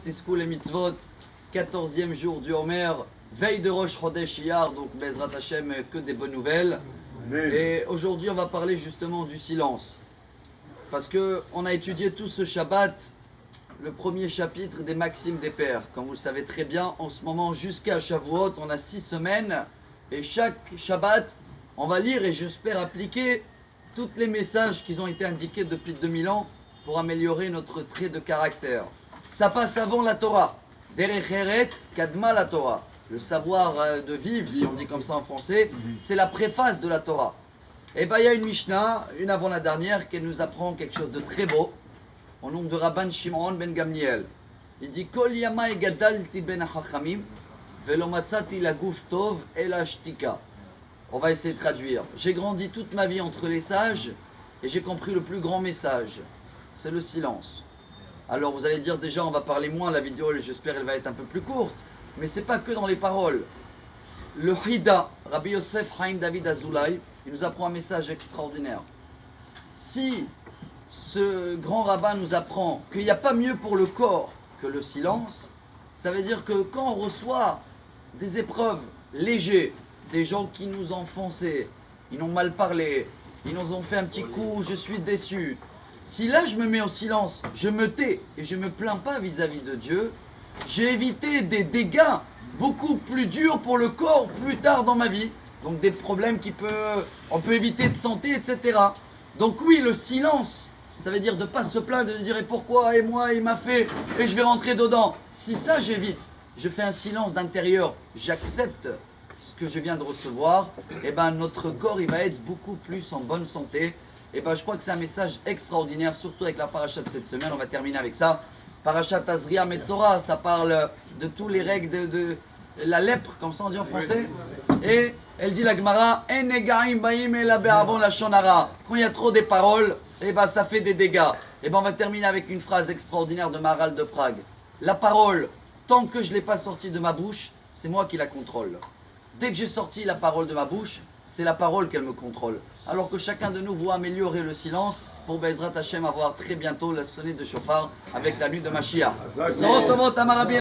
Tiskoul et Mitzvot, 14e jour du Homer, veille de Rosh Chodesh Iyar, donc Bezrat Hashem, que des bonnes nouvelles. Et aujourd'hui, on va parler justement du silence. Parce qu'on a étudié tout ce Shabbat, le premier chapitre des Maximes des Pères. Comme vous le savez très bien, en ce moment, jusqu'à Shavuot, on a 6 semaines. Et chaque Shabbat, on va lire et j'espère appliquer tous les messages qui ont été indiqués depuis 2000 ans pour améliorer notre trait de caractère. Ça passe avant la Torah. Derech Eretz Kadma la Torah. Le savoir de vivre, si on dit comme ça en français, c'est la préface de la Torah. Et bien il y a une Mishnah, une avant la dernière, qui nous apprend quelque chose de très beau, au nom de Rabban Shimon ben Gamliel. Il dit Kol yamai gadalti ben hachamim velo matzati laguf tov el ashtika. On va essayer de traduire. J'ai grandi toute ma vie entre les sages et j'ai compris le plus grand message. C'est le silence. Alors vous allez dire déjà on va parler moins, la vidéo j'espère elle va être un peu plus courte, mais c'est pas que dans les paroles. Le Hida, Rabbi Yosef Haim David Azoulay, il nous apprend un message extraordinaire. Si ce grand rabbin nous apprend qu'il n'y a pas mieux pour le corps que le silence, ça veut dire que quand on reçoit des épreuves légères, des gens qui nous ont foncé, ils nous ont mal parlé, ils nous ont fait un petit coup, je suis déçu. Si là je me mets au silence, je me tais et je ne me plains pas vis-à-vis de Dieu, j'ai évité des dégâts beaucoup plus durs pour le corps plus tard dans ma vie. Donc des problèmes on peut éviter de santé, etc. Donc oui, le silence, ça veut dire de ne pas se plaindre, de dire et pourquoi, et moi, il m'a fait, et je vais rentrer dedans. Si ça j'évite, je fais un silence d'intérieur, j'accepte ce que je viens de recevoir, et ben notre corps il va être beaucoup plus en bonne santé. Et ben je crois que c'est un message extraordinaire, surtout avec la paracha de cette semaine. On va terminer avec ça. Parashat Tazria Metzora, ça parle de tous les règles de la lèpre, comme ça on dit en français. Et elle dit la Gemara, En negaim baim ela be'avon lashon hara. Quand il y a trop des paroles, et ben ça fait des dégâts. Et ben on va terminer avec une phrase extraordinaire de Maharal de Prague. La parole, tant que je ne l'ai pas sortie de ma bouche, c'est moi qui la contrôle. Dès que j'ai sorti la parole de ma bouche, c'est la parole qu'elle me contrôle. Alors que chacun de nous voit améliorer le silence pour Bezrat Hashem avoir très bientôt la sonnette de chauffard avec la nuit de Mashiach.